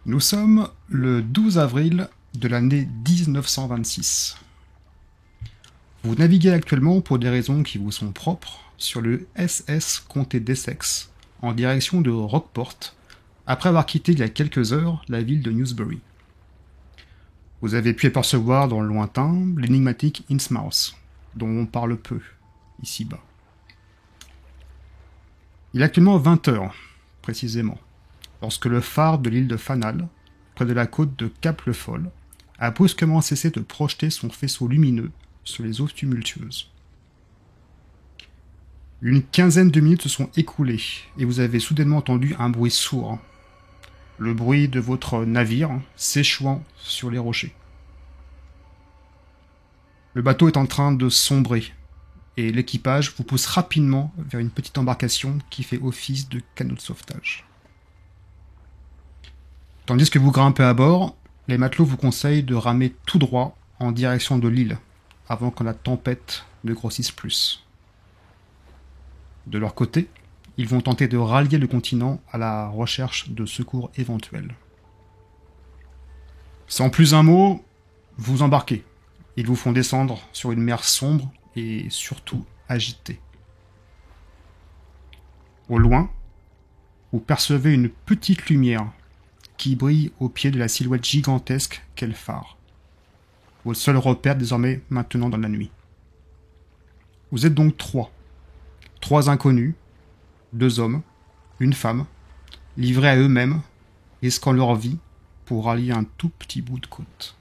Nous sommes le 12 avril de l'année 1926. Vous naviguez actuellement pour des raisons qui vous sont propres sur le SS Comté d'Essex en direction de Rockport après avoir quitté il y a quelques heures la ville de Newsbury. Vous avez pu apercevoir dans le lointain l'énigmatique Innsmouth, dont on parle peu ici-bas. Il est actuellement 20 heures, précisément, lorsque le phare de l'île de Fanal, près de la côte de Cap-le-Fol, a brusquement cessé de projeter son faisceau lumineux sur les eaux tumultueuses. Une quinzaine de minutes se sont écoulées et vous avez soudainement entendu un bruit sourd, le bruit de votre navire s'échouant sur les rochers. Le bateau est en train de sombrer et l'équipage vous pousse rapidement vers une petite embarcation qui fait office de canot de sauvetage. Tandis que vous grimpez à bord, les matelots vous conseillent de ramer tout droit en direction de l'île, avant que la tempête ne grossisse plus. De leur côté, ils vont tenter de rallier le continent à la recherche de secours éventuels. Sans plus un mot, vous embarquez. Ils vous font descendre sur une mer sombre et surtout agitée. Au loin, vous percevez une petite lumière qui brille au pied de la silhouette gigantesque qu'est le phare. Votre seul repère désormais maintenant dans la nuit. Vous êtes donc trois. Trois inconnus, 2 hommes, une femme, livrés à eux-mêmes, risquant leur vie pour rallier un tout petit bout de côte.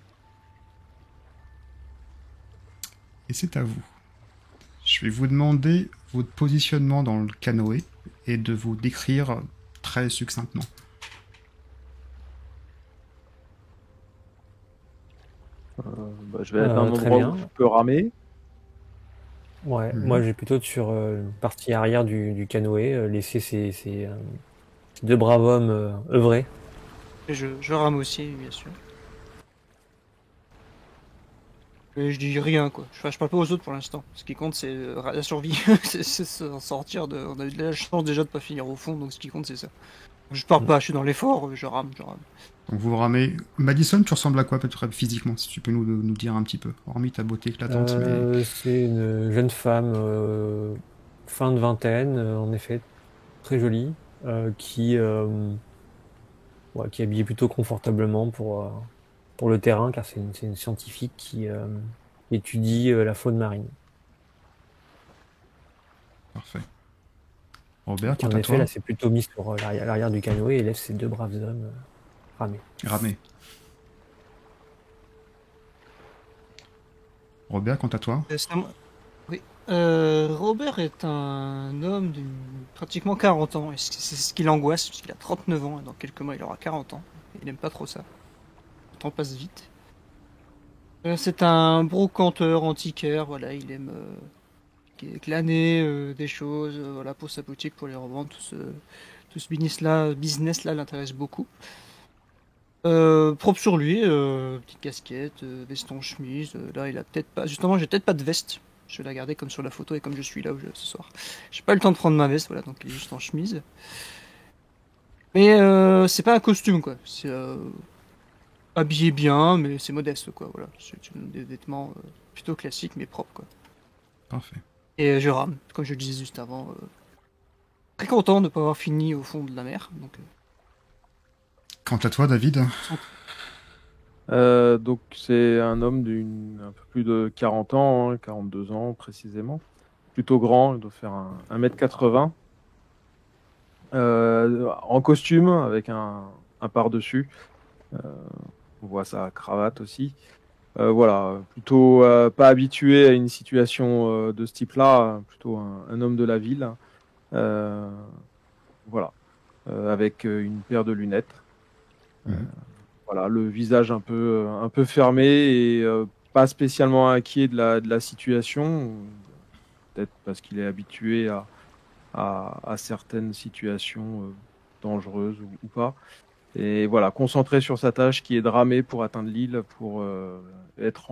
Et c'est à vous. Je vais vous demander votre positionnement dans le canoë et de vous décrire très succinctement. Je vais être à un Très endroit bien. où je peux ramer. Ouais, Mhm. moi je vais plutôt être sur une partie arrière du canoë, laisser ces 2 braves hommes œuvrer. Et je rame aussi, bien sûr. Et je dis rien, quoi. Je parle pas aux autres pour l'instant. Ce qui compte, c'est la survie. c'est s'en sortir de. On a eu de la chance déjà de pas finir au fond, donc ce qui compte, c'est ça. Je pars pas, je suis dans l'effort, je rame. Donc vous ramez. Madison, tu ressembles à quoi peut-être physiquement, si tu peux nous dire un petit peu. Hormis ta beauté éclatante, mais... C'est une jeune femme, fin de vingtaine, en effet, très jolie, qui est habillée plutôt confortablement pour le terrain, car c'est une scientifique qui étudie la faune marine. Parfait. Robert, Qui quant en à effet, toi, là, s'est plutôt mise sur l'arrière du canoë et laisse ces 2 braves hommes ramer. ramé. Robert, quant à toi, C'est à moi. Oui. Robert est un homme de pratiquement 40 ans, et c'est ce qui l'angoisse, puisqu'il a 39 ans, et dans quelques mois il aura 40 ans. Il n'aime pas trop ça. Le temps passe vite. C'est un brocanteur antiquaire, voilà, il aime glaner des choses, voilà, pour sa boutique, pour les revendre, tout ce business-là l'intéresse beaucoup. Propre sur lui, petite casquette, veston, chemise, là il a peut-être pas, justement j'ai peut-être pas de veste. Je vais la garder comme sur la photo et comme je suis là ce soir. J'ai pas eu le temps de prendre ma veste, voilà, donc il est juste en chemise. Mais c'est pas un costume, quoi. C'est habillé bien, mais c'est modeste, quoi. Voilà, c'est des vêtements plutôt classiques, mais propres, quoi. parfait. Et je rame, comme je le disais juste avant. Très content de ne pas avoir fini au fond de la mer. Donc, Quant à toi, David, Donc c'est un homme un peu plus de 40 ans, 42 ans précisément. Plutôt grand, il doit faire 1m80. En costume, avec un par-dessus. On voit sa cravate aussi. Voilà, plutôt pas habitué à une situation de ce type-là, plutôt un homme de la ville. Voilà, avec une paire de lunettes. Voilà, le visage un peu fermé et pas spécialement inquiet de la situation, peut-être parce qu'il est habitué à certaines situations dangereuses ou pas. Et voilà, concentré sur sa tâche qui est de ramer pour atteindre l'île, pour être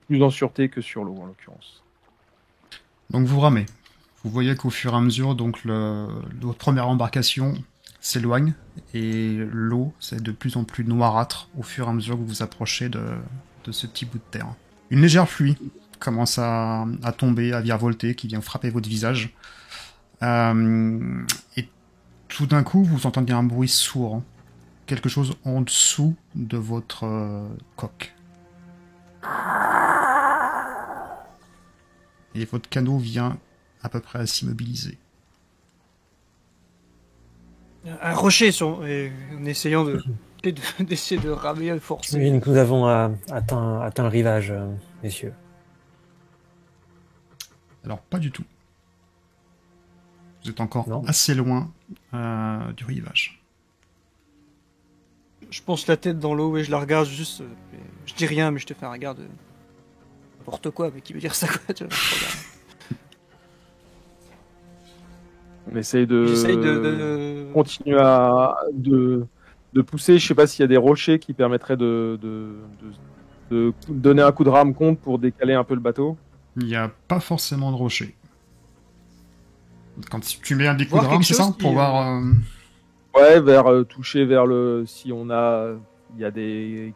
plus en sûreté que sur l'eau en l'occurrence. donc vous ramez. Vous voyez qu'au fur et à mesure, donc votre première embarcation s'éloigne et l'eau c'est de plus en plus noirâtre au fur et à mesure que vous vous approchez de ce petit bout de terre. Une légère pluie commence à tomber, à virevolter, qui vient frapper votre visage. Et tout d'un coup, vous entendez un bruit sourd. Hein. Quelque chose en dessous de votre coque. Et votre canot vient à peu près à s'immobiliser. Un rocher en essayant d'essayer de ramer, de forcer. Oui, nous avons atteint le rivage, messieurs. Alors, pas du tout. Vous êtes encore Non. assez loin du rivage. Je pense la tête dans l'eau et je la regarde juste. Je dis rien, mais je te fais un regard de. N'importe quoi, mais qui veut dire ça quoi, tu vois, je regarde. On essaye J'essaye de continuer de pousser. Je sais pas s'il y a des rochers qui permettraient de donner un coup de rame contre pour décaler un peu le bateau. Il n'y a pas forcément de rocher. Quand tu mets un des coups Voir de rame, quelque c'est ça chose pour qui, voir... Ouais, toucher vers si il y a des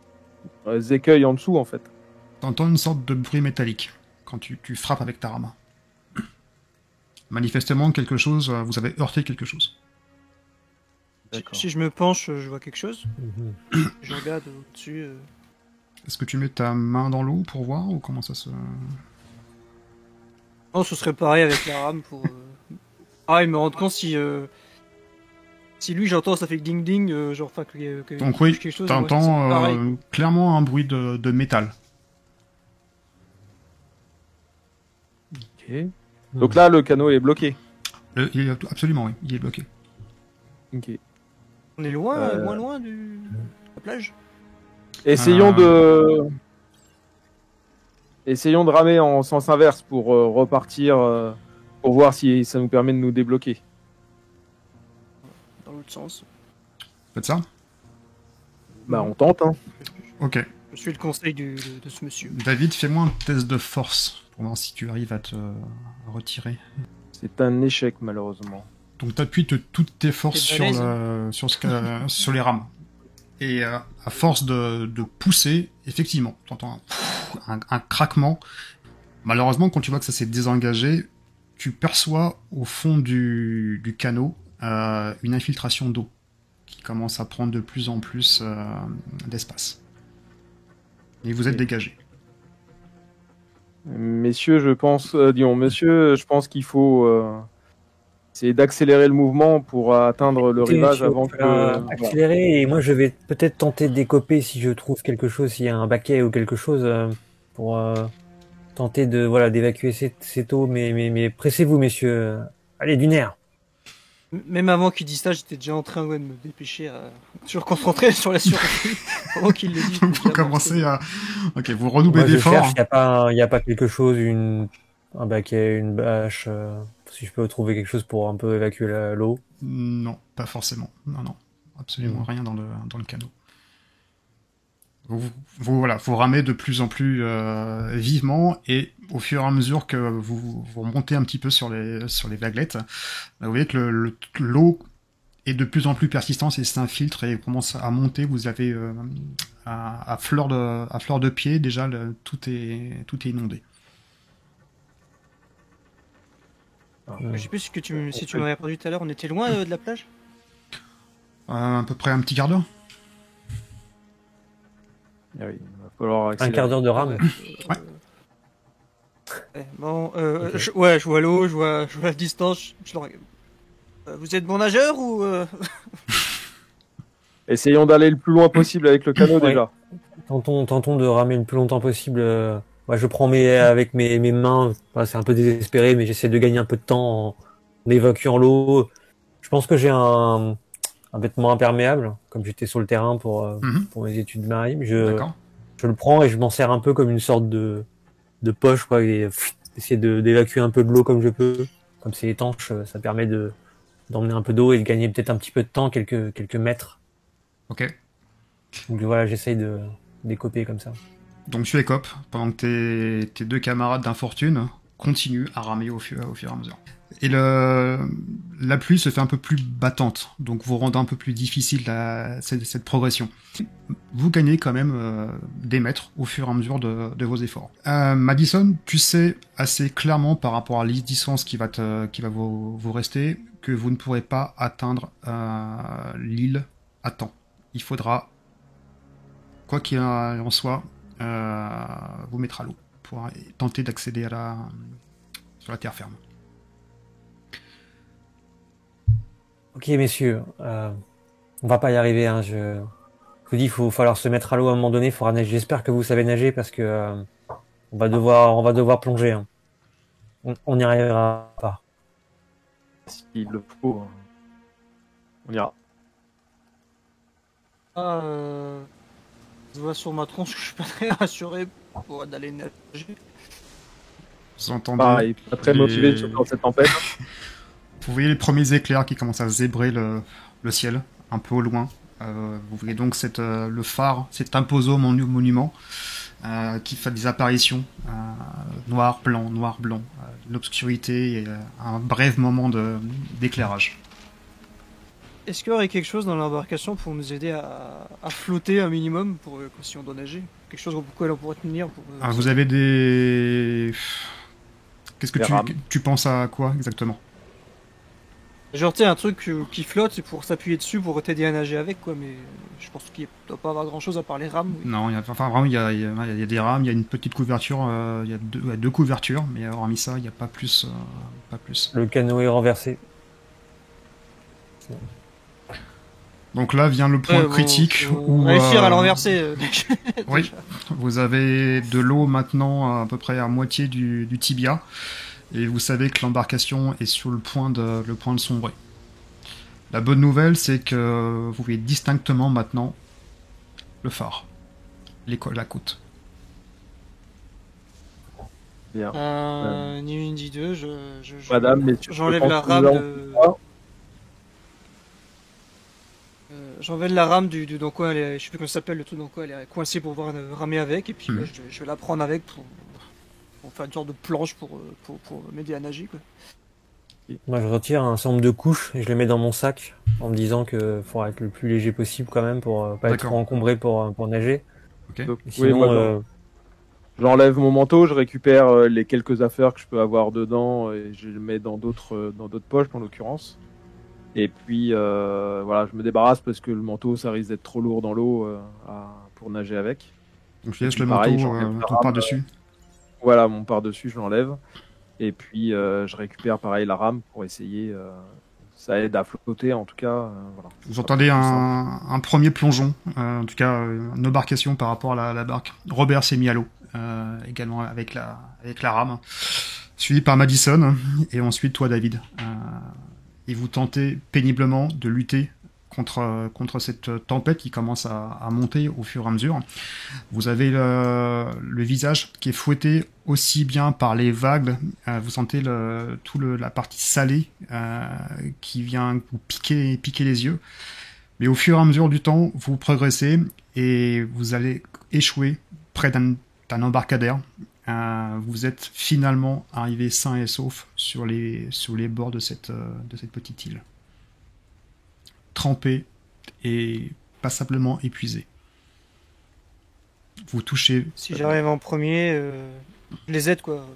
écueils en dessous en fait. T'entends une sorte de bruit métallique quand tu frappes avec ta rame. Manifestement, quelque chose, vous avez heurté quelque chose. Si je me penche, je vois quelque chose. Mhm. Je regarde au-dessus. Est-ce que tu mets ta main dans l'eau pour voir ou comment ça se... Non, ce serait pareil avec la rame pour. Il me rend compte si lui j'entends ça fait ding ding, genre enfin que Donc oui, quelque chose. t'entends ouais, c'est pareil. clairement un bruit de métal. Ok. Donc là, le canot est bloqué. Absolument, oui, il est bloqué. Ok. On est loin, moins loin de la plage. Essayons de ramer en sens inverse pour repartir, pour voir si ça nous permet de nous débloquer. Dans l'autre sens. Faites ça. Bah, on tente, hein. Ok. Je suis le conseil de ce monsieur. David, fais-moi un test de force pour voir si tu arrives à te retirer. C'est un échec, malheureusement. Donc t'appuies toutes tes forces T'es sur, balèze. sur les rames. Et à force de pousser, effectivement, t'entends un craquement. Malheureusement, quand tu vois que ça s'est désengagé, tu perçois au fond du canot une infiltration d'eau qui commence à prendre de plus en plus d'espace. Et vous êtes dégagé. Messieurs, je pense, monsieur, je pense qu'il faut essayer d'accélérer le mouvement pour atteindre le rivage avant que. Accélérer, et moi je vais peut-être tenter d'écoper si je trouve quelque chose, s'il y a un baquet ou quelque chose, pour tenter d'évacuer cette eau, mais pressez-vous, messieurs. Allez, du nerf. Même avant qu'il dise ça, j'étais déjà en train de me dépêcher à se concentrer sur la survie. Avant qu'il le dise. Vous commencez à... Ok, vous redoublez Moi, je d'efforts. cherche, il y a pas quelque chose, un baquet, une bâche, si je peux trouver quelque chose pour un peu évacuer l'eau. Non, pas forcément. Non, absolument rien dans le canot. Vous ramez de plus en plus vivement, et au fur et à mesure que vous remontez un petit peu sur les vaguelettes, vous voyez que l'eau est de plus en plus persistante et s'infiltre et commence à monter. Vous avez à fleur de pied déjà, tout est inondé. Je sais plus si tu m'avais répondu tout à l'heure, on était loin de la plage. À peu près un petit quart d'heure. Ah oui, il va falloir Un accélérer. quart d'heure de rame. Bon, Ok. je vois l'eau, je vois la distance. Je le regarde. Vous êtes bon nageur ou Essayons d'aller le plus loin possible avec le canot Ouais. déjà. Tentons de ramer le plus longtemps possible. Moi, je prends avec mes mains. C'est un peu désespéré, mais j'essaie de gagner un peu de temps en évacuant l'eau. Je pense que j'ai un vêtement imperméable, comme j'étais sur le terrain pour mes études maritimes. D'accord. Je le prends et je m'en sers un peu comme une sorte de poche, quoi, et essayer d'évacuer un peu de l'eau comme je peux. Comme c'est étanche, ça permet d'emmener un peu d'eau et de gagner peut-être un petit peu de temps, quelques mètres. Ok. Donc voilà, j'essaye d'écoper comme ça. Donc tu écopes pendant que tes deux camarades d'infortune continuent à ramer au fur et à mesure. Et la pluie se fait un peu plus battante, donc vous rendez un peu plus difficile cette progression. Vous gagnez quand même des mètres au fur et à mesure de vos efforts. Madison, tu sais assez clairement par rapport à la distance qui va vous rester que vous ne pourrez pas atteindre l'île à temps. Il faudra, quoi qu'il en soit, vous mettre à l'eau pour tenter d'accéder sur la terre ferme. Ok, messieurs, on va pas y arriver. Hein. Je vous dis, il faut falloir se mettre à l'eau à un moment donné. Il faudra nager. J'espère que vous savez nager parce que on va devoir plonger. Hein. On n'y arrivera pas. S'il le faut, on ira. Je vois sur ma tronche que je suis pas très rassuré pour d'aller nager. Vous entendez Pareil, pas très motivé dans cette tempête. Vous voyez les premiers éclairs qui commencent à zébrer le ciel, un peu au loin. Vous voyez donc le phare, cet imposant monument qui fait des apparitions noir, blanc, l'obscurité et un bref moment d'éclairage. Est-ce qu'il y aurait quelque chose dans l'embarcation pour nous aider à flotter un minimum pour si on doit nager? Quelque chose pourquoi on pourrait tenir pour, vous avez des... Qu'est-ce que tu penses à quoi exactement? Genre, tu sais, un truc qui flotte, c'est pour s'appuyer dessus, pour t'aider à nager avec, quoi, mais je pense qu'il ne doit pas avoir grand-chose à part les rames. Oui. Non, vraiment, il y a des rames, il y a une petite couverture, il y a deux couvertures, mais hormis ça, il n'y a pas plus. Le canot est renversé. Donc là vient le point critique où... réussir à le renverser. Oui, vous avez de l'eau maintenant à peu près à moitié du tibia. Et vous savez que l'embarcation est sur le point de sombrer. La bonne nouvelle, c'est que vous voyez distinctement maintenant le phare, la côte. Bien. Ni une ni deux, Madame, j'enlève la rame de... J'enlève la rame du dans quoi elle est, je sais plus comment ça s'appelle, le truc dans quoi elle est coincée pour pouvoir ramer avec, et puis je vais la prendre avec pour faire une sorte de planche pour m'aider à nager, quoi. Moi, je retire un certain nombre de couches et je les mets dans mon sac en me disant que faudra être le plus léger possible quand même pour pas être trop encombré pour nager. Okay. Donc, sinon, oui, moi, j'enlève mon manteau, je récupère les quelques affaires que je peux avoir dedans et je les mets dans d'autres poches en l'occurrence. Et puis voilà, je me débarrasse parce que le manteau ça risque d'être trop lourd dans l'eau pour nager avec. Donc je laisse le manteau, ton par-dessus. Voilà, mon par-dessus, je l'enlève. Et puis je récupère pareil la rame pour essayer. Ça aide à flotter en tout cas. Voilà. Vous entendez un premier plongeon, en tout cas une embarcation par rapport à la barque. Robert s'est mis à l'eau, également avec la rame, suivi par Madison et ensuite toi David. Et vous tentez péniblement de lutter contre cette tempête qui commence à monter au fur et à mesure. Vous avez le visage qui est fouetté aussi bien par les vagues, vous sentez la partie salée qui vient vous piquer les yeux. Mais au fur et à mesure du temps, vous progressez et vous allez échouer près d'un embarcadère. Vous êtes finalement arrivé sain et sauf sur les bords de cette petite île. Trempé et passablement épuisé. Vous touchez... Si j'arrive en premier, je les aide, quoi.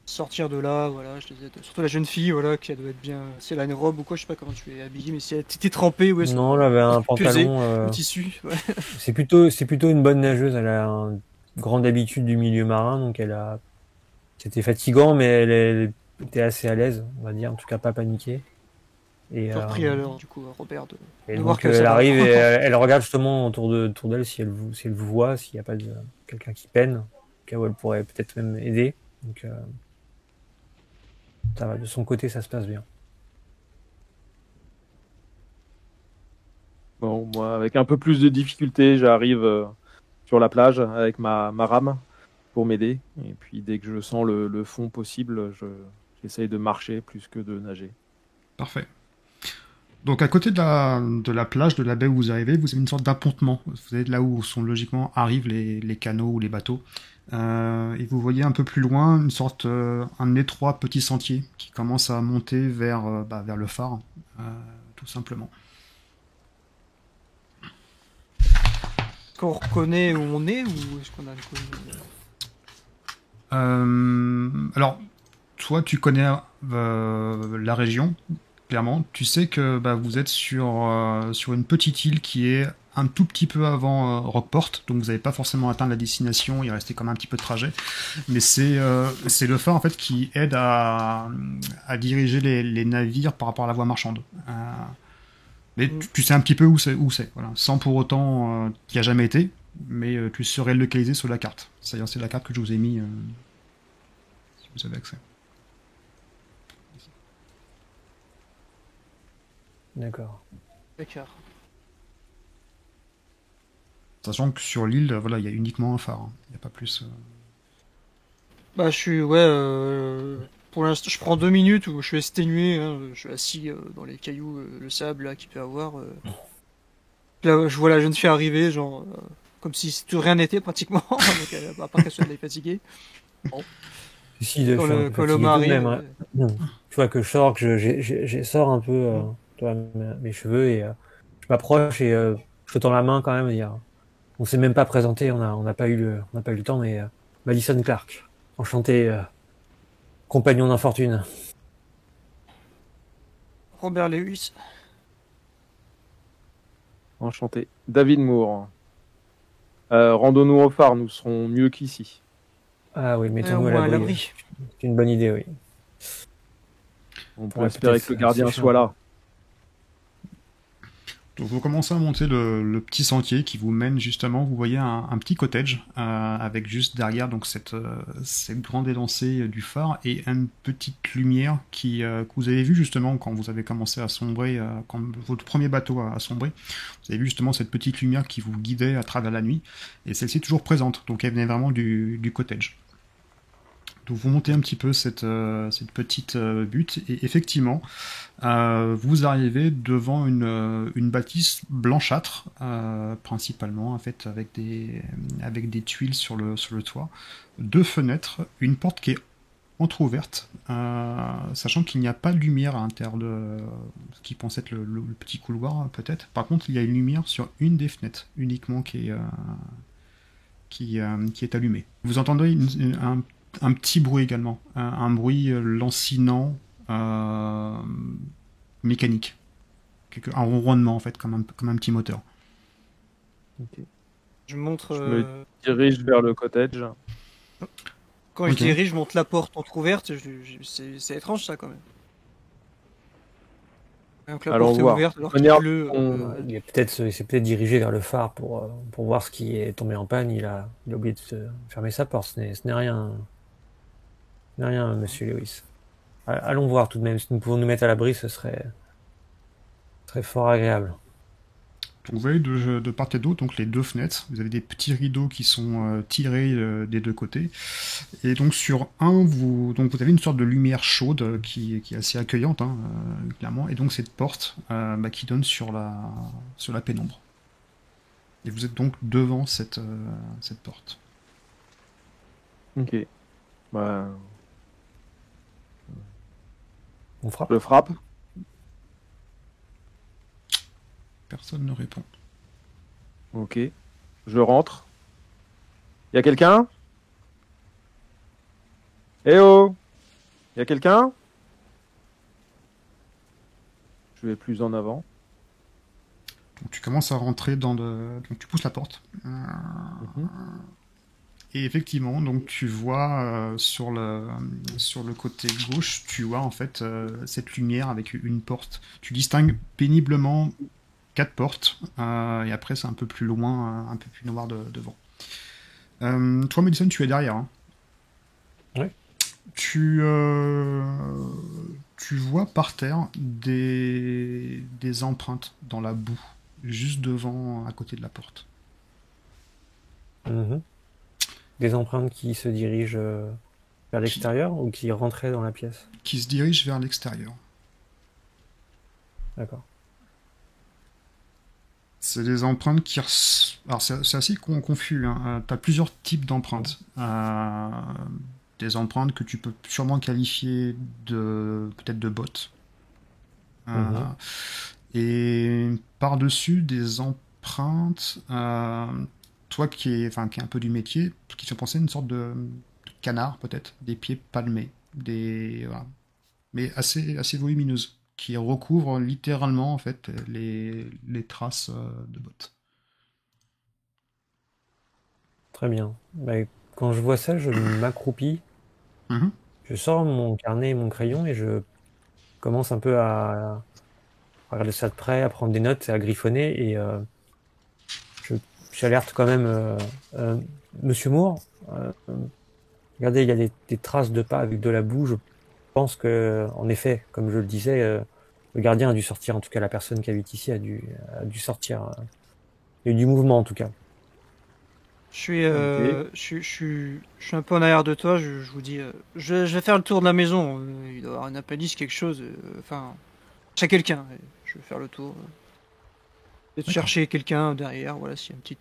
Sortir de là, voilà, je les aide. Surtout la jeune fille, voilà, qui doit être bien... Si elle a une robe ou quoi, je sais pas comment tu es habillée, mais si elle était trempée, ouais... Non, elle avait un pantalon... un tissu, ouais. C'est plutôt une bonne nageuse, elle a une grande habitude du milieu marin, donc c'était fatigant, mais elle était assez à l'aise, on va dire, en tout cas pas paniquée. Et repris alors, du coup, Robert, et donc elle arrive et elle regarde justement autour d'elle si elle vous voit, s'il n'y a pas quelqu'un qui peine, au cas où elle pourrait peut-être même aider. Donc ça va, de son côté, ça se passe bien. Bon, moi, avec un peu plus de difficulté, j'arrive sur la plage avec ma rame pour m'aider. Et puis dès que je sens le fond possible, j'essaye de marcher plus que de nager. Parfait. Donc à côté de la plage, de la baie où vous arrivez, vous avez une sorte d'appontement. Vous êtes là où sont logiquement arrivent les canaux ou les bateaux. Et vous voyez un peu plus loin une sorte, un étroit petit sentier qui commence à monter vers le phare, euh, tout simplement. Est-ce qu'on reconnaît où on est ou est-ce qu'on a le Alors, toi, tu connais la région, clairement. Tu sais que vous êtes sur une petite île qui est un tout petit peu avant Rockport, donc vous n'avez pas forcément atteint la destination, il restait quand même un petit peu de trajet. Mais c'est le phare en fait qui aide à diriger les navires par rapport à la voie marchande. Mais tu sais un petit peu où c'est, voilà. Sans pour autant qu'il n'y a jamais été, mais tu serais localisé sur la carte. C'est-à-dire c'est la carte que je vous ai mis si vous avez accès. D'accord. D'accord. Sachant que sur l'île, voilà, il y a uniquement un phare. Hein. Il n'y a pas plus. Bah, je suis, ouais, pour l'instant, je prends 2 minutes où je suis exténué, hein, je suis assis dans les cailloux, le sable là qu'il peut y avoir. Là, je vois la jeune fille arriver, genre, comme si rien n'était pratiquement, donc, à part qu'elle soit fatiguée. Bon. Si, je suis un peu Quand fatigué l'homme tout de arrive, même. Hein. Tu vois que je sors, que je sors un peu tu vois, mes cheveux et je m'approche et je te tends la main quand même. On s'est même pas présenté, on n'a pas eu le temps, mais Madison Clark, enchanté, compagnon d'infortune. Robert Lewis. Enchanté. David Moore. Rendons-nous au phare, nous serons mieux qu'ici. Ah oui, Au mettons-nous à moins à l'abri. l'abri. C'est une bonne idée, oui. On peut Ouais, espérer peut-être que le gardien c'est soit là. Donc vous commencez à monter le petit sentier qui vous mène justement, vous voyez un petit cottage avec juste derrière donc cette grande élancée du phare et une petite lumière que vous avez vu justement quand vous avez commencé à sombrer, quand votre premier bateau a sombré. Vous avez vu justement cette petite lumière qui vous guidait à travers la nuit et celle-ci est toujours présente, donc elle venait vraiment du cottage. Donc vous montez un petit peu cette petite butte et effectivement vous arrivez devant une bâtisse blanchâtre principalement en fait avec des tuiles sur le toit, deux fenêtres, une porte qui est entrouverte, sachant qu'il n'y a pas de lumière à l'intérieur de ce qui pense être le petit couloir peut-être. Par contre il y a une lumière sur une des fenêtres uniquement qui est allumée. Vous entendez un petit bruit également, un bruit lancinant mécanique, un ronronnement en fait, comme un petit moteur. Okay. Je montre. Je me dirige vers le cottage. Quand je dirige, je monte la porte entrouverte. C'est étrange ça quand même. Donc la porte est ouverte alors qu'il pleut. Il s'est peut-être dirigé vers le phare pour voir ce qui est tombé en panne. Il a oublié de fermer sa porte. Ce n'est rien. Ce n'est rien, monsieur Lewis. Allons voir tout de même. Si nous pouvons nous mettre à l'abri, ce serait fort agréable. Donc vous voyez de part et d'autre donc les deux fenêtres, vous avez des petits rideaux qui sont tirés des deux côtés, et donc sur un vous avez une sorte de lumière chaude qui est assez accueillante hein, clairement, et donc cette porte qui donne sur la pénombre. Et vous êtes donc devant cette porte. Ok. Bah... On frappe. Je le frappe. Personne ne répond. Ok. Je rentre. Y a quelqu'un? Eh oh! Y a quelqu'un? Je vais plus en avant. Donc tu commences à rentrer donc tu pousses la porte. Et effectivement, donc tu vois sur le côté gauche, tu vois en fait cette lumière avec une porte. Tu distingues péniblement 4 portes, et après c'est un peu plus loin, un peu plus noir devant. Toi, Madison, tu es derrière. Hein. Oui. Tu vois par terre des empreintes dans la boue, juste devant, à côté de la porte. Des empreintes qui se dirigent vers l'extérieur ou qui rentraient dans la pièce? Qui se dirigent vers l'extérieur. D'accord. C'est des empreintes qui... Alors, c'est assez confus. Hein. Tu as plusieurs types d'empreintes. Des empreintes que tu peux sûrement qualifier peut-être de bots. Et par-dessus, des empreintes... toi qui est un peu du métier, qui sont pensées une sorte de canard, peut-être. Des pieds palmés. Voilà. Mais assez volumineuses, qui recouvrent littéralement en fait les traces de bottes. Très bien. Bah, quand je vois ça, je m'accroupis, je sors mon carnet et mon crayon et je commence un peu à regarder ça de près, à prendre des notes, à griffonner et j'alerte quand même Monsieur Moore. Regardez, il y a des traces de pas avec de la boue. Je pense que, en effet, comme je le disais, le gardien a dû sortir, en tout cas la personne qui habite ici a dû sortir. Il y a eu du mouvement en tout cas. Je suis un peu en arrière de toi, je vous dis, je vais faire le tour de la maison, il doit y avoir un appendice, quelque chose, enfin, chez quelqu'un, je vais faire le tour. Peut-être chercher quelqu'un derrière, voilà, s'il y a un petit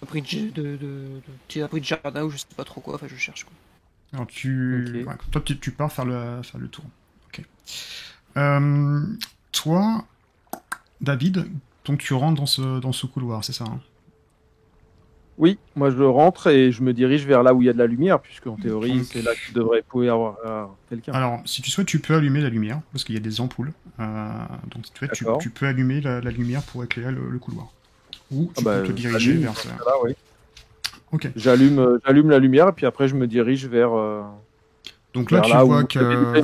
abri petit abri de jardin ou je sais pas trop quoi, enfin je cherche quoi. Alors toi tu pars faire le tour. Ok. Toi, David, donc tu rentres dans ce couloir, c'est ça hein? Oui, moi je rentre et je me dirige vers là où il y a de la lumière, puisque en théorie c'est là qu'il devrait pouvoir y avoir quelqu'un. Alors, si tu souhaites, tu peux allumer la lumière, parce qu'il y a des ampoules. Donc si tu souhaites, tu peux allumer la lumière pour éclairer le couloir. Ou tu peux te diriger vers ça. Là, oui. Ok. J'allume la lumière et puis après je me dirige vers... Donc là, tu vois que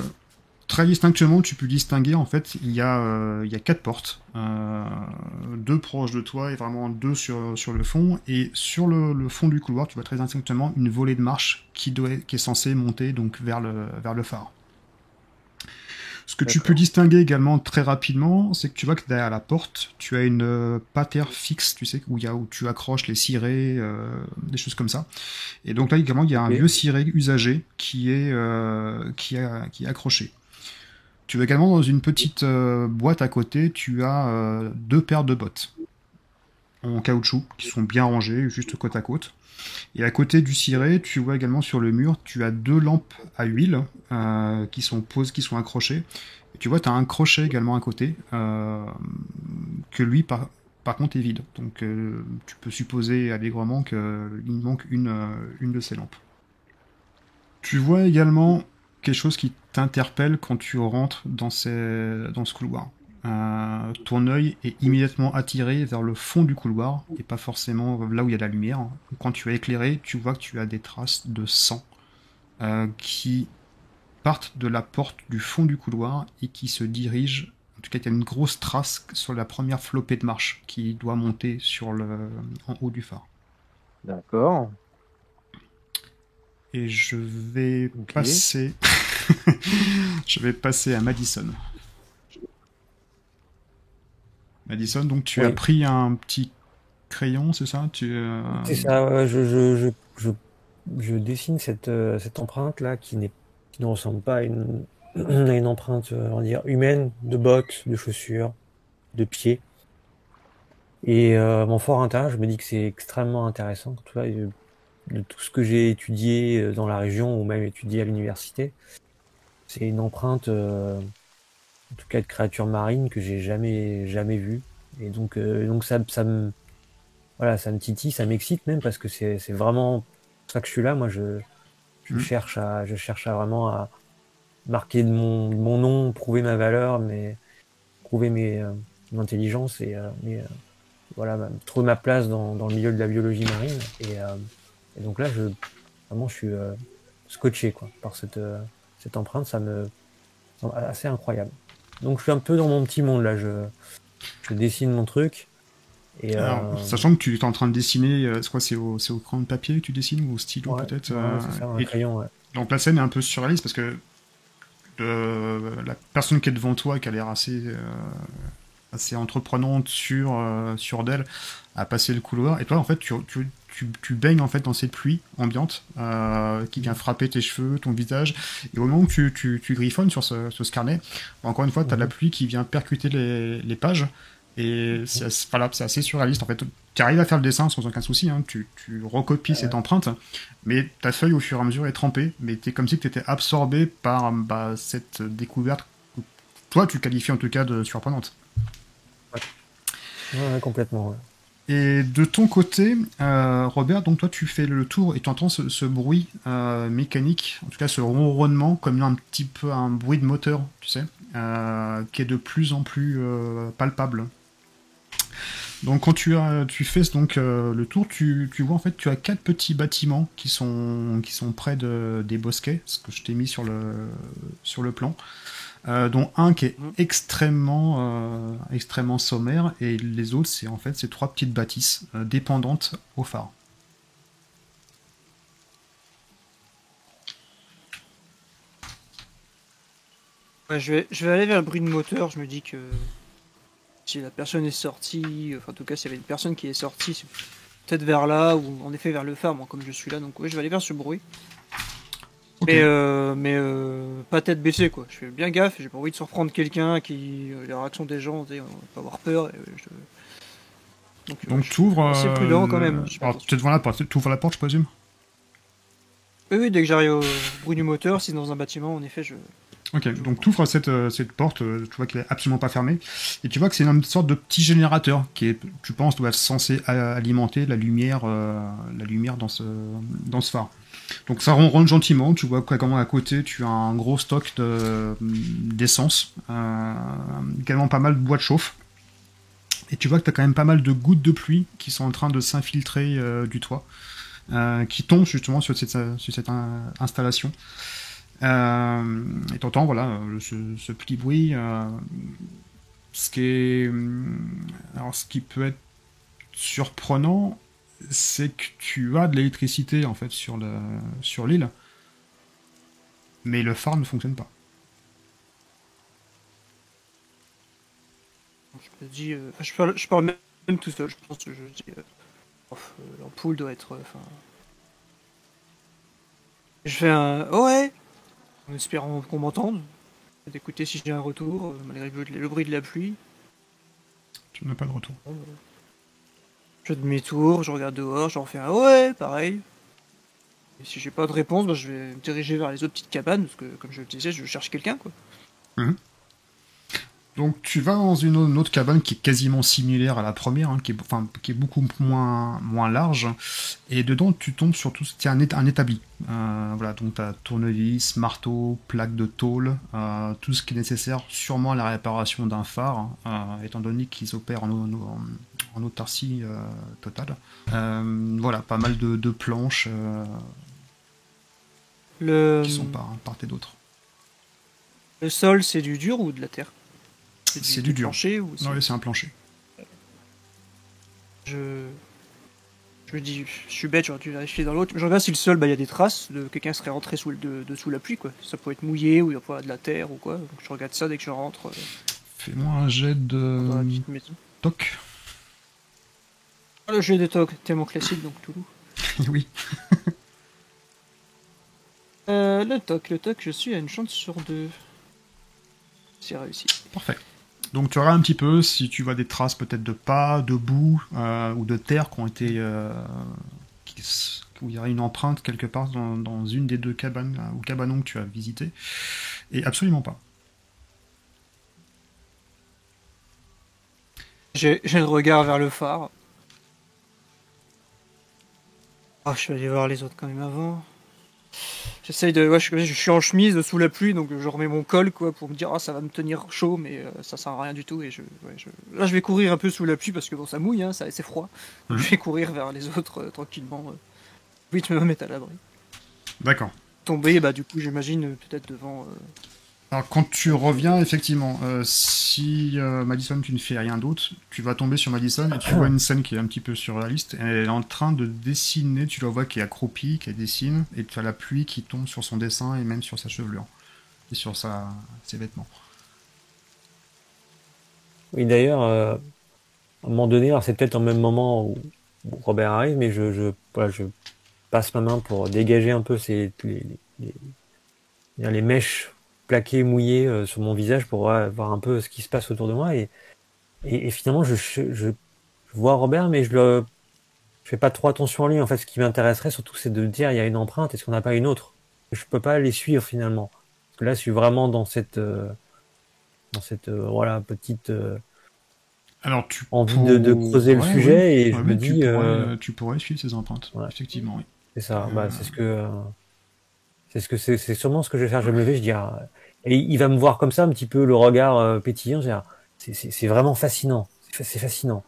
très distinctement, tu peux distinguer, en fait, il y a 4 portes. 2 proches de toi et vraiment 2 sur le fond. Et sur le fond du couloir, tu vois très distinctement une volée de marche qui est censée monter donc vers le phare. Ce que tu peux distinguer également très rapidement, c'est que tu vois que derrière la porte, tu as une patère fixe, tu sais, où tu accroches les cirés, des choses comme ça. Et donc là également, il y a un vieux ciré usagé qui est accroché. Tu vois également dans une petite boîte à côté, tu as 2 paires de bottes en caoutchouc qui sont bien rangées, juste côte à côte. Et à côté du ciré, tu vois également sur le mur, tu as 2 lampes à huile qui sont accrochées. Et tu vois, tu as un crochet également à côté que lui, par contre, est vide. Donc tu peux supposer allègrement qu'il manque une de ces lampes. Tu vois également quelque chose qui t'interpelle quand tu rentres dans ce couloir. Ton œil est immédiatement attiré vers le fond du couloir et pas forcément là où il y a de la lumière. Quand tu as éclairé, tu vois que tu as des traces de sang qui partent de la porte du fond du couloir et qui se dirigent. En tout cas, il y a une grosse trace sur la première flopée de marche qui doit monter en haut du phare. D'accord. Et je vais passer... je vais passer à Madison. Madison, donc tu as pris un petit crayon, c'est ça C'est ça, ouais, je dessine cette empreinte là qui ne ressemble pas à une empreinte on va dire humaine, de bottes, de chaussures, de pieds. Et mon fort intérieur, je me dis que c'est extrêmement intéressant, tu vois, de tout ce que j'ai étudié dans la région ou même étudié à l'université. C'est une empreinte, en tout cas de créatures marines que j'ai jamais vue. Et donc ça me titille, ça m'excite même parce que c'est vraiment pour ça que je suis là. Moi, je cherche à vraiment à marquer de mon nom, prouver ma valeur, mais prouver mon intelligence et trouver ma place dans le milieu de la biologie marine. Et donc là, je suis scotché quoi par cette empreinte. Ça me semble assez incroyable. Donc je suis un peu dans mon petit monde là. Je dessine mon truc. Et alors, sachant que tu es en train de dessiner, c'est au crayon de papier que tu dessines ou au stylo peut-être. C'est ça, un crayon. Ouais. Donc la scène est un peu surréaliste parce que la personne qui est devant toi, qui a l'air assez entreprenante sur d'elle, a passé le couloir. Et toi, en fait, tu baignes en fait dans cette pluie ambiante qui vient frapper tes cheveux, ton visage. Et au moment où tu griffonnes sur ce carnet, encore une fois, tu as la pluie qui vient percuter les pages. Et c'est assez surréaliste. En fait, tu arrives à faire le dessin sans aucun souci. Hein. Tu recopies cette empreinte, mais ta feuille, au fur et à mesure, est trempée. Mais t'es comme si tu étais absorbé par cette découverte que toi, tu qualifies en tout cas de surprenante. Ouais, complètement. Ouais. Et de ton côté, Robert, donc toi tu fais le tour et tu entends ce bruit mécanique, en tout cas ce ronronnement, comme un petit peu un bruit de moteur, tu sais, qui est de plus en plus palpable. Donc quand tu fais donc le tour, tu vois en fait tu as 4 petits bâtiments qui sont près des bosquets, ce que je t'ai mis sur le plan. Dont un qui est extrêmement sommaire, et les autres, c'est en fait ces 3 petites bâtisses dépendantes au phare. Ouais, je vais aller vers le bruit de moteur. Je me dis que si la personne est sortie, enfin en tout cas s'il y avait une personne qui est sortie, c'est peut-être vers là, ou en effet vers le phare, moi comme je suis là, donc ouais, je vais aller vers ce bruit. Ok. Mais pas tête baissée quoi. Je fais bien gaffe, j'ai pas envie de surprendre quelqu'un qui les réactions des gens, tu sais, on va pas avoir peur. Donc je tu ouvres. assez prudent quand même. Alors tu es devant la porte, tu ouvres la porte, je présume. Oui, dès que j'arrive au bruit du moteur, si c'est dans un bâtiment, en effet, je. Ok, donc tu ouvres cette porte, tu vois qu'elle est absolument pas fermée, et tu vois que c'est une sorte de petit générateur qui est, tu penses, doit être censé alimenter la lumière dans ce phare. Donc ça ronronne gentiment, tu vois comment à côté tu as un gros stock d'essence, également pas mal de bois de chauffe, et tu vois que tu as quand même pas mal de gouttes de pluie qui sont en train de s'infiltrer du toit, qui tombent justement sur cette installation. Et t'entends voilà ce petit bruit. Ce qui peut être surprenant, c'est que tu as de l'électricité en fait sur l'île, mais le phare ne fonctionne pas. Je me dis, je parle même tout seul. Je pense que je dis, l'ampoule doit être. Je fais un ouais, en espérant qu'on m'entende, d'écouter si j'ai un retour, malgré le bruit de la pluie. Tu n'as pas de retour. Je fais demi-tour, je regarde dehors, j'en fais un ouais, pareil. Et si j'ai pas de réponse, je vais me diriger vers les autres petites cabanes, parce que, comme je le disais, je cherche quelqu'un, quoi. Donc tu vas dans une autre cabane qui est quasiment similaire à la première, hein, qui est beaucoup moins large, et dedans tu tombes sur tout, un établi. Voilà, donc tu as tournevis, marteau, plaque de tôle, tout ce qui est nécessaire sûrement à la réparation d'un phare, étant donné qu'ils opèrent en autarcie totale. Voilà, pas mal de planches qui sont par part et d'autre. Le sol, c'est du dur ou de la terre? C'est du dur. Plancher ou Non, c'est un plancher. Je me dis, je suis bête, j'aurais dû vérifier dans l'autre. Je regarde si le sol, il y a des traces de quelqu'un serait rentré sous la pluie, quoi. Ça peut être mouillé ou il y a pas de la terre ou quoi. Donc je regarde ça dès que je rentre. Fais-moi un jet de dans la petite maison. toc. Ah, le jet de toc, tellement classique, donc Toulouse. Oui. Le toc, je suis à une chance sur 2. C'est réussi. Parfait. Donc tu regardes un petit peu si tu vois des traces peut-être de pas, de boue ou de terre qui ont été où il y a une empreinte quelque part dans une des 2 cabanes ou cabanons que tu as visité. Et absolument pas. J'ai le regard vers le phare. Ah, je vais aller voir les autres quand même avant. J'essaye de. Ouais, je suis en chemise sous la pluie, donc je remets mon col quoi pour me dire ah ça va me tenir chaud, mais ça sert à rien du tout. Et là je vais courir un peu sous la pluie parce que bon ça mouille, hein, c'est froid. Donc, je vais courir vers les autres tranquillement. Vite me mettre à l'abri. D'accord. Tomber, du coup j'imagine peut-être devant. Alors quand tu reviens, effectivement, si Madison tu ne fais rien d'autre, tu vas tomber sur Madison et tu vois une scène qui est un petit peu surréaliste. Elle est en train de dessiner, tu la vois qui est accroupie, qui dessine, et tu as la pluie qui tombe sur son dessin et même sur sa chevelure et sur ses vêtements. Oui, d'ailleurs, à un moment donné, alors c'est peut-être au même moment où Robert arrive, mais je passe ma main pour dégager un peu les mèches plaquées, mouillées sur mon visage pour voir un peu ce qui se passe autour de moi. Et Et finalement, je vois Robert, mais je fais pas trop attention à lui. En fait, ce qui m'intéresserait surtout, c'est de dire il y a une empreinte, est-ce qu'on n'a pas une autre? Je peux pas les suivre finalement. Parce que là, je suis vraiment dans cette voilà petite Alors, tu envie de creuser le pourrais, oui. sujet et Ouais, je me oui, dis tu pourrais suivre ces empreintes. ouais, Effectivement, oui. c'est ça. Euh, Bah, c'est sûrement ce que je vais faire. Je vais me lever, je dis ah, et il va me voir comme ça, un petit peu le regard pétillant. Je dis, ah, c'est vraiment fascinant. C'est fascinant.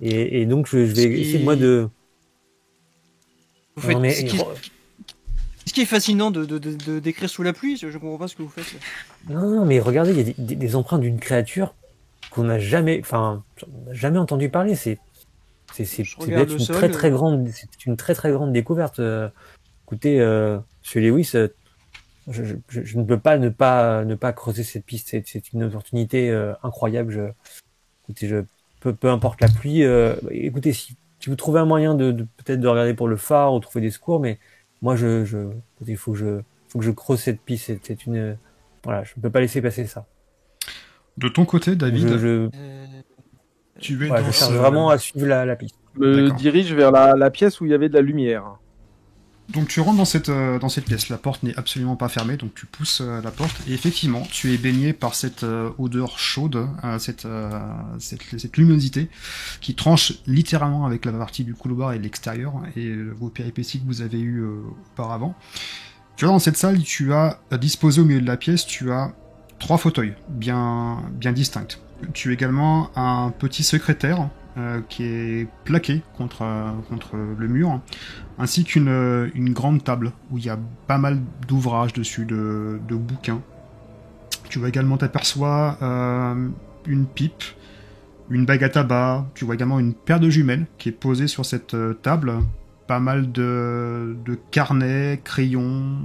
Et donc je Ce vais essayer moi qui, de vous non faites, mais ce qui est fascinant de d'écrire sous la pluie, je comprends pas ce que vous faites. Là. non mais regardez, il y a des empreintes d'une créature qu'on n'a jamais, enfin, on n'a jamais entendu parler. Je C'est regarde peut-être le une sol. très très grande, c'est une très très grande découverte. Écoutez, Monsieur Lewis, je ne peux pas ne pas creuser cette piste. C'est une opportunité incroyable. Écoutez, peu importe la pluie. Écoutez, si vous trouvez un moyen de peut-être de regarder pour le phare ou trouver des secours, mais moi écoutez, faut que je creuse cette piste. C'est une, voilà, je ne peux pas laisser passer ça. De ton côté, David, Euh, tu es Voilà, dans je cherche ce... vraiment à suivre la piste. Je me D'accord. dirige vers la pièce où il y avait de la lumière. Donc tu rentres dans cette pièce, la porte n'est absolument pas fermée, donc tu pousses la porte, et effectivement, tu es baigné par cette odeur chaude, cette luminosité, qui tranche littéralement avec la partie du couloir et l'extérieur, et vos péripéties que vous avez eues auparavant. Tu vois, dans cette salle, tu as disposé au milieu de la pièce, tu as 3 fauteuils, bien distincts. Tu as également un petit secrétaire, qui est plaqué contre le mur, ainsi une grande table où il y a pas mal d'ouvrages dessus, de bouquins. Tu vois également, t'aperçois une pipe, une bague à tabac, tu vois également une paire de jumelles qui est posée sur cette table, pas mal de carnets, crayons,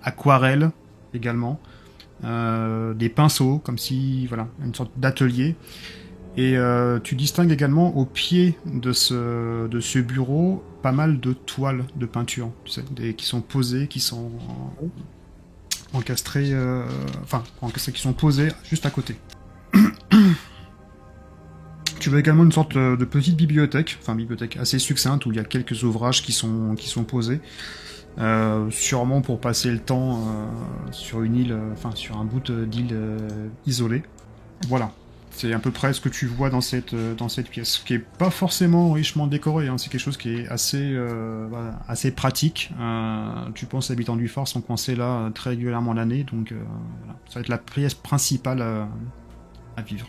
aquarelles également, des pinceaux, comme si, voilà, une sorte d'atelier. Et tu distingues également au pied de ce bureau pas mal de toiles de peinture, tu sais, qui sont posées, qui sont encastrées, qui sont posées juste à côté. Tu vois également une sorte de petite bibliothèque, enfin bibliothèque assez succincte où il y a quelques ouvrages qui sont posés, sûrement pour passer le temps sur une île, sur un bout d'île isolée. Voilà. C'est à peu près ce que tu vois dans cette pièce, qui est pas forcément richement décorée, hein. C'est quelque chose qui est assez pratique. Tu penses que les habitants du phare sont coincés là très régulièrement l'année, donc voilà. Ça va être la pièce principale à vivre.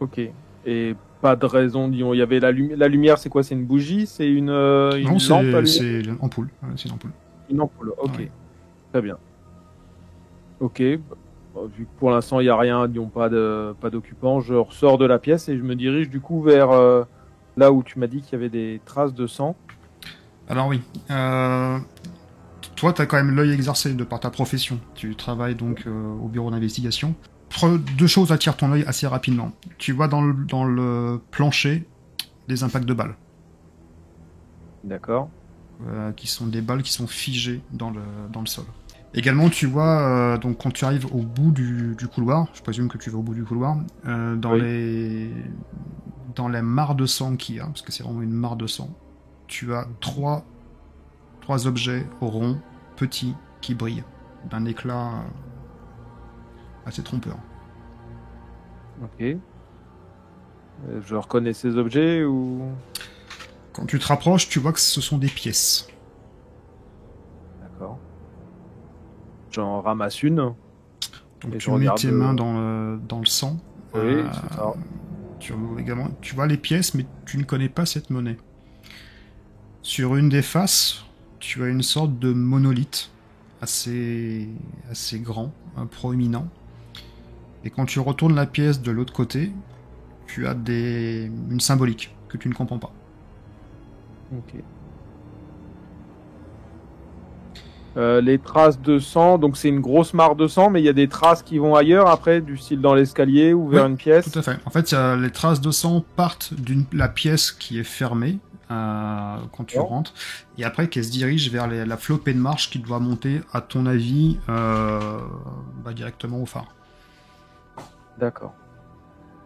Ok. Et pas de raison, disons, il y avait la lumière, c'est quoi? C'est une bougie? C'est une Non, lampe allumée? c'est l'ampoule. C'est une ampoule. Une ampoule, ok. Ouais. Très bien. Ok. Bon, vu que pour l'instant il n'y a rien, disons pas d'occupant, je ressors de la pièce et je me dirige du coup vers là où tu m'as dit qu'il y avait des traces de sang. Alors oui. Toi, tu as quand même l'œil exercé de par ta profession. Tu travailles donc au bureau d'investigation. Deux choses attirent ton œil assez rapidement. Tu vois dans le plancher des impacts de balles. D'accord. Qui sont des balles qui sont figées dans le sol. Également, tu vois, donc quand tu arrives au bout du couloir, je présume que tu vas au bout du couloir, dans les mares de sang qu'il y a, parce que c'est vraiment une mare de sang, tu as trois objets ronds, petits, qui brillent, d'un éclat assez trompeur. Ok. Je reconnais ces objets ou... Quand tu te rapproches, tu vois que ce sont des pièces. D'accord. J'en ramasse une. Donc et tu je mets regarde tes mains dans le sang. Oui, c'est ça. Tu vois les pièces, mais tu ne connais pas cette monnaie. Sur une des faces, tu as une sorte de monolithe assez grand, proéminent. Et quand tu retournes la pièce de l'autre côté, tu as une symbolique que tu ne comprends pas. Ok. Les traces de sang, donc c'est une grosse mare de sang, mais il y a des traces qui vont ailleurs après, du style dans l'escalier ou vers une pièce. Tout à fait. En fait, les traces de sang partent de la pièce qui est fermée quand tu rentres, et après qu'elle se dirige vers la flopée de marche qui doit monter, à ton avis, directement au phare. D'accord.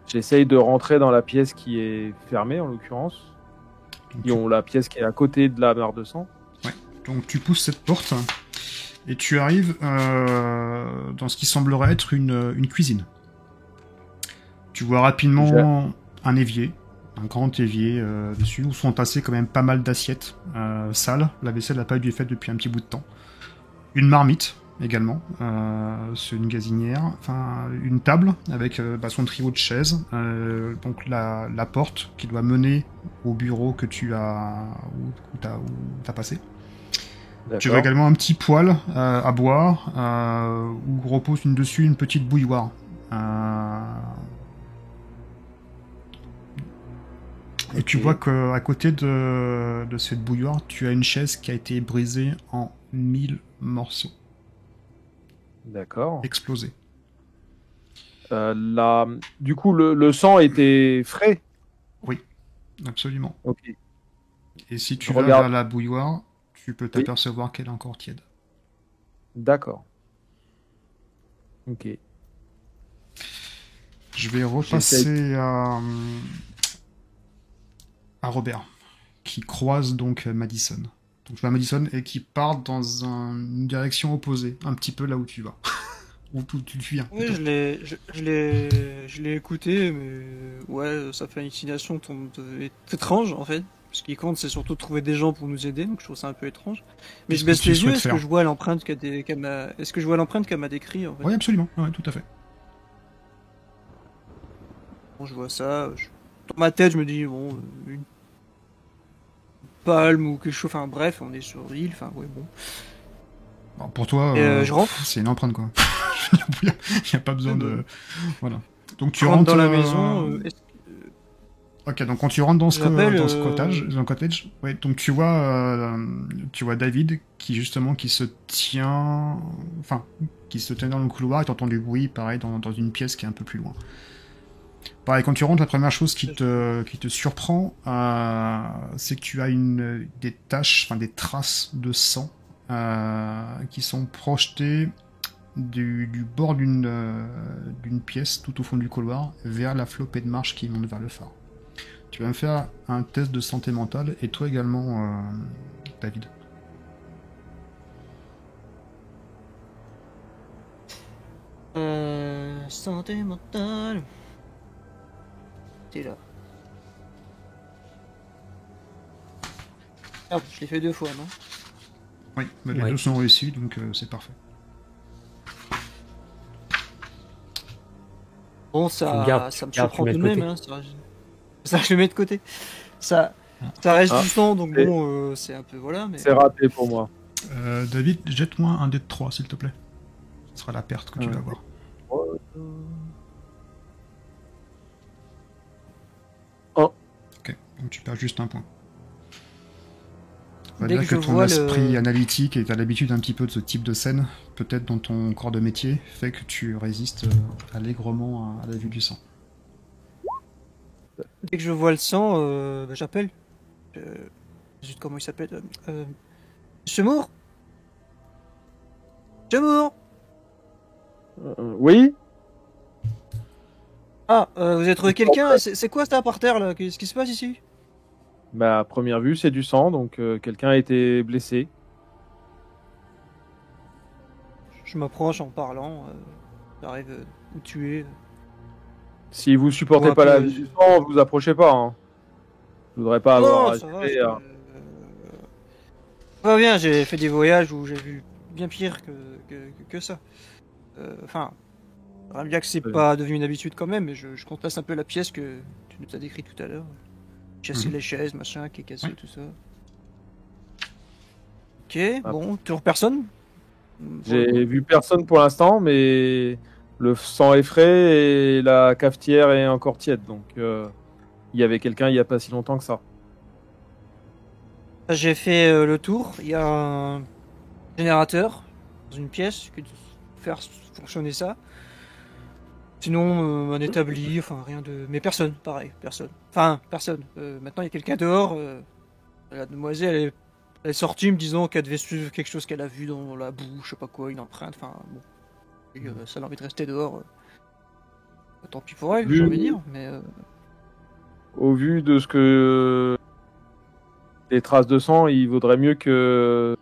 J'essaye de rentrer dans la pièce qui est fermée, en l'occurrence. La pièce qui est à côté de la mare de sang. Ouais. Donc tu pousses cette porte et tu arrives dans ce qui semblerait être une cuisine. Tu vois rapidement un évier, un grand évier dessus, où sont tassées quand même pas mal d'assiettes sales. La vaisselle n'a pas dû être faite depuis un petit bout de temps. Une marmite également, c'est une gazinière, enfin une table avec son trio de chaises, donc la porte qui doit mener au bureau que tu as où t'as passé. D'accord. Tu vois également un petit poêle à boire où repose dessus une petite bouilloire. Et tu vois qu'à côté de cette bouilloire, tu as une chaise qui a été brisée en 1000 morceaux. D'accord. Explosés. Du coup, le sang était frais. Oui, absolument. Ok. Et si tu Je vas regarde. vers la bouilloire, tu peux t'apercevoir qu'elle est encore tiède. D'accord. Ok. Je vais repasser à Robert, qui croise donc Madison. Donc je vois Madison et qui part dans une direction opposée, un petit peu là où tu vas. Où tu viens. Oui, je l'ai écouté, mais ouais, sa fascination est étrange en fait. Ce qui compte, c'est surtout de trouver des gens pour nous aider, donc je trouve ça un peu étrange. Mais Qu'est-ce je que baisse tu les yeux, souhaites est-ce que faire je vois l'empreinte est-ce que je vois l'empreinte qu'elle m'a décrit en fait? Oui, absolument. Ouais, tout à fait. Bon, je vois ça, dans ma tête, je me dis, bon, une palme ou quelque chose, enfin bref, on est sur l'île, enfin ouais, bon. Bon, pour toi, Je rentre. c'est une empreinte, quoi. Il n'y a pas besoin de... Voilà. Donc tu Je rentre rentres dans la maison, Ok, donc quand tu rentres dans ce cottage, ouais, donc tu vois David qui justement qui se tient dans le couloir et t'entends du bruit, pareil, dans une pièce qui est un peu plus loin. Pareil, quand tu rentres, la première chose qui te surprend, c'est que tu as des taches, enfin des traces de sang qui sont projetées du bord d'une pièce tout au fond du couloir vers la flopée de marche qui monte vers le phare. Tu vas me faire un test de santé mentale et toi également, David. Santé mentale. T'es là. Ah, je l'ai fait 2 fois, non? Oui, mais les deux sont réussis, donc c'est parfait. Bon, ça me surprend tout de même, hein, ça je le mets de côté. Ça reste du sang, donc bon, c'est un peu voilà. Mais... C'est raté pour moi. David, jette-moi un dé de 3, s'il te plaît. Ce sera la perte que tu vas avoir. Ok, donc tu perds juste un point. On va dire que ton esprit analytique et t'as l'habitude un petit peu de ce type de scène, peut-être dans ton corps de métier, fait que tu résistes allègrement à la vue du sang. Dès que je vois le sang, j'appelle. Zut, comment il s'appelle Monsieur Moore Monsieur Moore Oui. Ah, vous avez trouvé quelqu'un? C'est quoi ça par terre là? Qu'est-ce qui se passe ici? Bah, à première vue, c'est du sang, donc quelqu'un a été blessé. Je m'approche en parlant. J'arrive où tu es. Si vous supportez pas la vue du sang, vous approchez pas. Hein. Je voudrais pas avoir. Ça va bien, j'ai fait des voyages où j'ai vu bien pire que ça. Enfin, bien que c'est pas devenu une habitude quand même, mais je contraste un peu la pièce que tu nous as décrite tout à l'heure. Chasser les chaises, machin, qui est cassé, tout ça. Ok, bon, toujours personne? J'ai vu personne pour l'instant, mais le sang est frais et la cafetière est encore tiède, donc il y avait quelqu'un il y a pas si longtemps que ça. J'ai fait le tour, il y a un générateur dans une pièce qui peut faire fonctionner ça. Sinon, un établi, enfin rien de... Mais personne, pareil, personne. Enfin, personne. Maintenant, il y a quelqu'un dehors. La demoiselle, elle est sortie me disant qu'elle devait suivre quelque chose qu'elle a vu dans la boue, je sais pas quoi, une empreinte, enfin bon. Et, ça a envie de rester dehors. Tant pis pour elle, Vu- j'ai envie de dire, mais Au vu de ce que les traces de sang, il vaudrait mieux que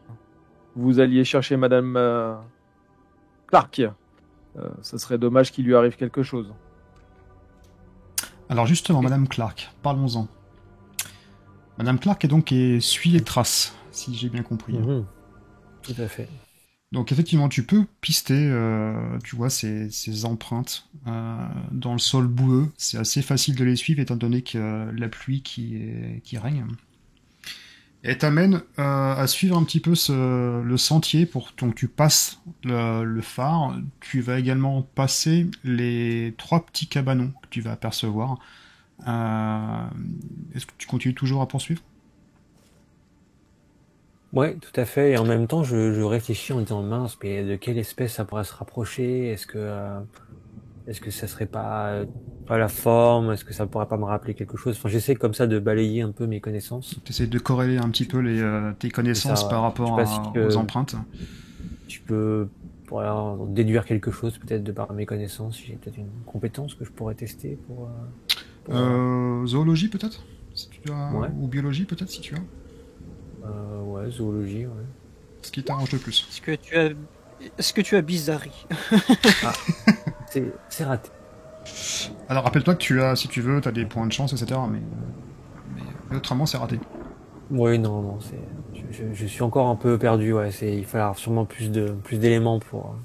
vous alliez chercher Madame Clark. Ça serait dommage qu'il lui arrive quelque chose. Alors justement, Madame Clark, parlons-en. Madame Clark suit les traces, si j'ai bien compris. Tout à fait. Donc effectivement, tu peux pister, tu vois, ces empreintes dans le sol boueux. C'est assez facile de les suivre étant donné que la pluie qui règne. Et t'amène à suivre un petit peu le sentier donc tu passes le phare. Tu vas également passer les 3 petits cabanons que tu vas apercevoir. Est-ce que tu continues toujours à poursuivre? Ouais, tout à fait. Et en même temps, je réfléchis en disant mince, mais de quelle espèce ça pourrait se rapprocher? Est-ce que ça serait pas la forme? Est-ce que ça pourrait pas me rappeler quelque chose? Enfin, j'essaie comme ça de balayer un peu mes connaissances. Tu essaies de corréler un petit peu tes connaissances ça, par rapport je sais pas si aux empreintes. Tu peux en déduire quelque chose peut-être de par mes connaissances. Si j'ai peut-être une compétence que je pourrais tester pour. Zoologie peut-être si tu as, Ouais. ou biologie peut-être si tu as. Ouais, zoologie, ouais. Ce qui t'arrange le plus. est-ce que tu as bizarrerie? C'est raté. Alors rappelle-toi que si tu veux, t'as des points de chance, etc. Mais autrement, c'est raté. Oui, non, je suis encore un peu perdu, ouais. Il faudra sûrement plus d'éléments pour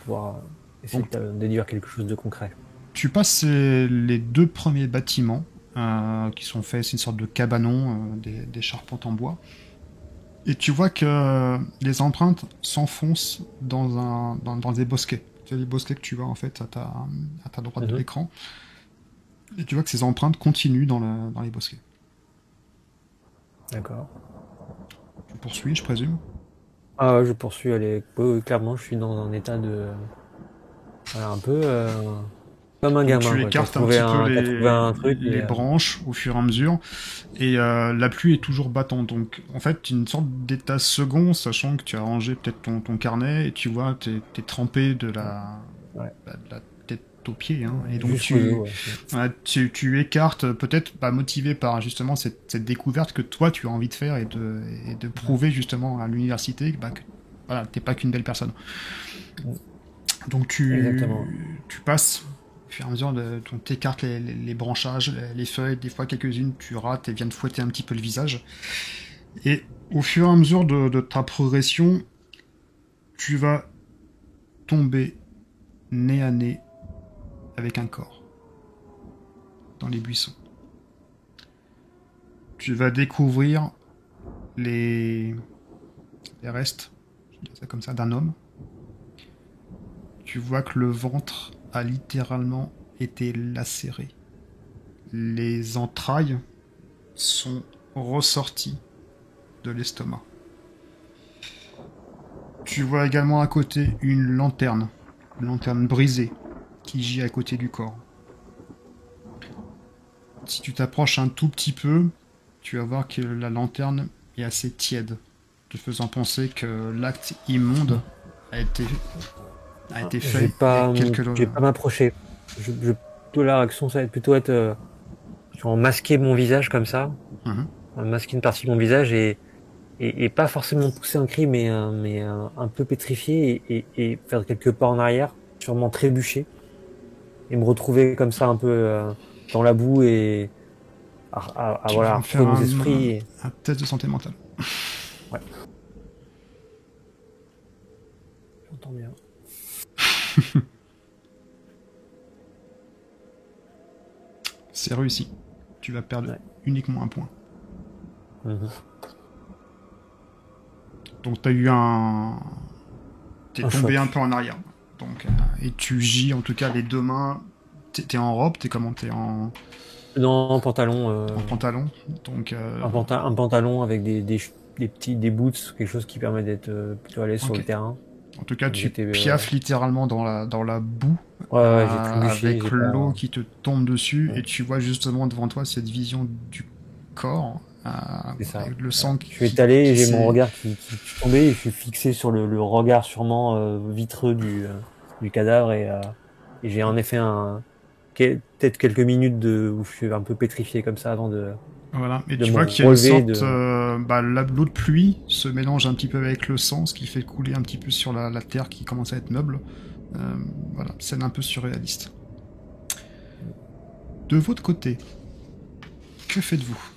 pouvoir essayer de déduire quelque chose de concret. Tu passes les 2 premiers bâtiments qui sont faits, c'est une sorte de cabanon, des charpentes en bois. Et tu vois que les empreintes s'enfoncent dans des bosquets. Tu as les bosquets que tu vois en fait à ta droite de l'écran. Et tu vois que ces empreintes continuent dans les bosquets. D'accord. Tu poursuis, je présume. Ah ouais, je poursuis. Oui, clairement, je suis dans un état de voilà, un peu comme un gamin. Tu Quoi, écartes qui a trouvé un truc les et, branches au fur et à mesure, et la pluie est toujours battante. Donc, en fait, une sorte d'état second, sachant que tu as rangé peut-être ton carnet, et tu vois, t'es trempé de la tête aux pieds, hein, et donc tu écartes, peut-être motivé par justement cette découverte que toi tu as envie de faire et de prouver justement à l'université que voilà, t'es pas qu'une belle personne. Donc tu passes au fur et à mesure t'écartes les branchages, les feuilles, des fois quelques-unes tu rates et viens de fouetter un petit peu le visage. Et au fur et à mesure de ta progression, tu vas tomber nez à nez avec un corps dans les buissons. Tu vas découvrir les restes, je dirais ça comme ça, d'un homme. Tu vois que le ventre a littéralement été lacéré. Les entrailles sont ressorties de l'estomac. Tu vois également à côté une lanterne brisée qui gît à côté du corps. Si tu t'approches un tout petit peu, tu vas voir que la lanterne est assez tiède, te faisant penser que l'acte immonde a été fait je vais pas m'approcher. Plutôt la réaction, ça va plutôt être masquer mon visage comme ça, masquer une partie de mon visage et pas forcément pousser un cri, mais un peu pétrifié et faire quelques pas en arrière, sûrement trébucher et me retrouver comme ça un peu dans la boue et à retrouver mes esprits. Un test de santé mentale. Ouais. J'entends bien. C'est réussi. Tu vas perdre uniquement un point. Donc t'as eu t'es tombé un peu en arrière. Donc, et tu gis en tout cas les 2 mains. T'es en robe, t'es comment? T'es en... Non, en pantalon. En pantalon. Donc, un pantalon avec des boots, quelque chose qui permet d'être plutôt à l'aise sur le terrain. En tout cas, tu piaffes littéralement dans la boue, j'ai avec l'eau qui te tombe dessus, et tu vois justement devant toi cette vision du corps, avec le sang qui... Je suis étalé et j'ai mon regard qui tombait, et je suis fixé sur le regard sûrement vitreux du cadavre, et j'ai en effet peut-être quelques minutes où je suis un peu pétrifié comme ça avant de... Voilà, et de tu me vois qu'il y a une relever sorte... l'eau de pluie se mélange un petit peu avec le sang, ce qui fait couler un petit peu sur la terre qui commence à être meuble. Voilà, scène un peu surréaliste. De votre côté, que faites-vous ?